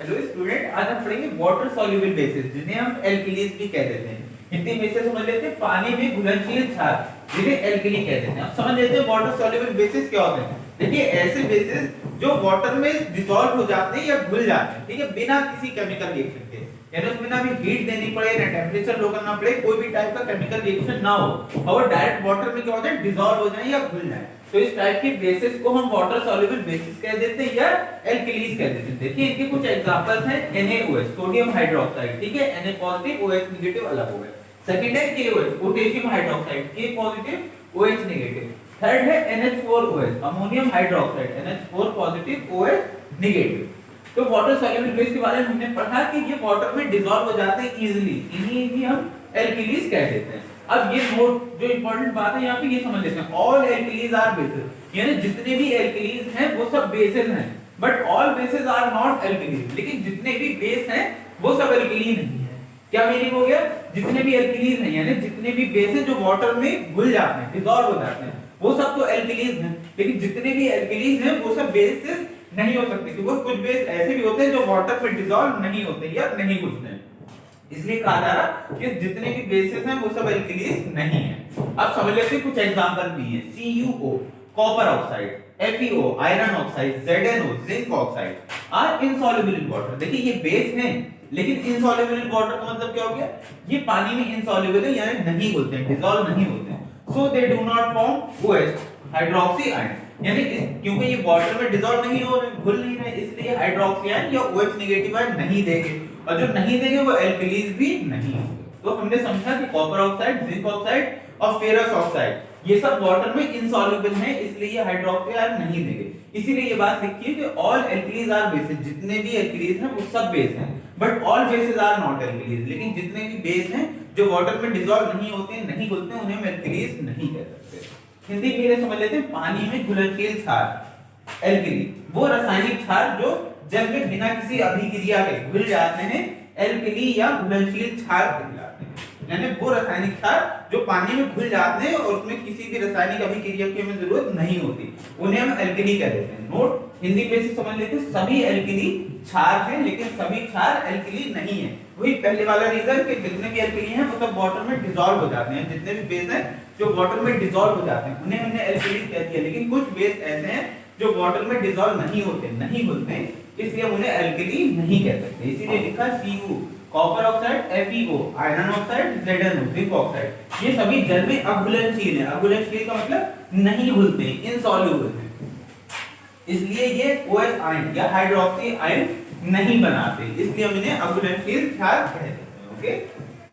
Hello student, आज हम पढ़ेंगे वाटर सॉल्युबल बेसिस, जिन्हें हम एल्कलीज भी कह देते हैं। हिंदी में से समझ लेते हैं पानी में घुलनशील क्षार, जिन्हें एल्कली कह देते हैं। अब समझ लेते हैं वाटर सॉल्युबल बेसिस क्या होते हैं। देखिए, ऐसे बेसिस जो वाटर में डिसॉल्व हो जाते हैं या घुल जाते हैं, ठीक है, बिना किसी केमिकल रिएक्शन के, यानी उसमें ना भी हीट देनी पड़े, ना टेम्परेचर लो करना पड़े, कोई भी टाइप का केमिकल रिएक्शन ना हो और डायरेक्ट वाटर में क्या हो जाए, डिसॉल्व हो जाए या घुल जाए। तो इस टाइप की बेसिस को हम वाटर सॉल्युबल बेसिस कह देते हैं या एल्कलीज कह देते हैं। देखिए, इनके कुछ एग्जांपल्स हैं। NaOH सोडियम हाइड्रोक्साइड, ठीक है, Na पॉजिटिव OH नेगेटिव अलग हो गए। सेकंड है KOH potassium hydroxide, K positive OH negative. Third है NH4OH ammonium hydroxide, NH4 positive OH negative. तो वाटर सॉल्युबल बेस के बारे में हमने पढ़ा कि ये वाटर में डिसॉल्व हो जाते हैं इजीली, इन्हीं ही हम एल्कलीज कह देते हैं। अब ये नोट, जो इंपॉर्टेंट बात है यहाँ पे ये समझ लेते हैं, ऑल एल्कलीज आर बेसिस, यानी जितने भी एल्कलीज हैं वो सब बेसिस हैं, but all bases are not alkalis. लेकिन जितने भी बेस हैं वो सब एल्कली नहीं है। क्या मीनिंग हो गया? जितने भी एल्कलीज हैं, यानी जितने भी बेस हैं जो वाटर में घुल जाते हैं, डिसॉल्व हो जाते हैं, वो सब तो एल्कलीज हैं। लेकिन जितने भी एल्कलीज हैं वो सब बेसिस नहीं हो सकते, क्योंकि कुछ बेस ऐसे भी होते हैं जो वाटर में डिसॉल्व नहीं होते या नहीं घुलते हैं। इसलिए कहा जा रहा कि जितने भी बेसिस हैं वो सब एल्कलीज नहीं है। अब समझ लेते हैं कुछ एग्जांपल भी हैं। CuO copper oxide, FeO iron oxide, ZnO zinc oxide are insoluble in water. देखिए, ये बेस हैं लेकिन इनसॉल्युबल इन वाटर का मतलब क्या हो गया? ये पानी में इनसॉल्युबल है, यानी नहीं घुलते हैं, डिसॉल्व नहीं होते हैं। So they do not form OH hydroxy ion, यानी क्योंकि ये वाटर में डिसॉल्व नहीं हो रहे, घुल नहीं रहे, इसलिए हाइड्रोक्सी आयन या OH नेगेटिव आयन नहीं देंगे, और जो नहीं देंगे वो एल्कलीज भी नहीं होंगे। तो हमने समझा कि कॉपर ऑक्साइड, जिंक ऑक्साइड और फेरस ऑक्साइड ये सब वाटर में इनसॉल्युबल हैं, इसलिए ये हाइड्रोक्सी आयन नहीं देंगे। इसीलिए ये बात लिखी है कि ऑल एल्कलीज आर बेसिस, जितने भी एल्कलीज हैं वो सब बेस हैं, but all bases are not alkalis. लेकिन जितने भी बेस हैं जो वाटर में डिसॉल्व नहीं होते, नहीं घुलते, उन्हें हम एल्कलीज नहीं कह सकते। हिंदी में समझ लेते हैं, पानी में घुलनशील क्षार एल्कली, वो रासायनिक क्षार जो जल में बिना किसी अभिक्रिया के घुल जाते हैं, एल्कली या घुलनशील क्षार कहलाते हैं। यानी वो रासायनिक क्षार जो पानी में घुल जाते हैं और उसमें किसी भी रासायनिक अभिक्रिया की हमें जरूरत नहीं होती, उन्हें हम एल्कली कह देते हैं। नोट, हिंदी में से समझ लेते हैं, सभी एल्कली क्षार हैं लेकिन सभी क्षार एल्कली नहीं है। वही पहले वाला रीजन कि जितने भी एल्कली हैं वो सब वाटर में डिसॉल्व हो जाते हैं, जितने भी बेस हैं जो वाटर में डिसॉल्व हो जाते हैं उन्हें हमने एल्कली कह दिया। लेकिन कुछ बेस ऐसे हैं जो वाटर में डिसॉल्व नहीं होते, नहीं घुलते, इसलिए हम उन्हें एल्कली नहीं कह सकते। इसीलिए लिखा Cu copper oxide, FeO iron oxide, ZnO zinc oxide, ये सभी जल में अघुलनशील हैं। अघुलनशील का मतलब नहीं घुलते, इनसॉल्युबल हैं, इसलिए ये OH आयन या हाइड्रोक्सी आयन नहीं बनाते, इसलिए हम इन्हें अघुलनशील क्षार कहते हैं। ओके।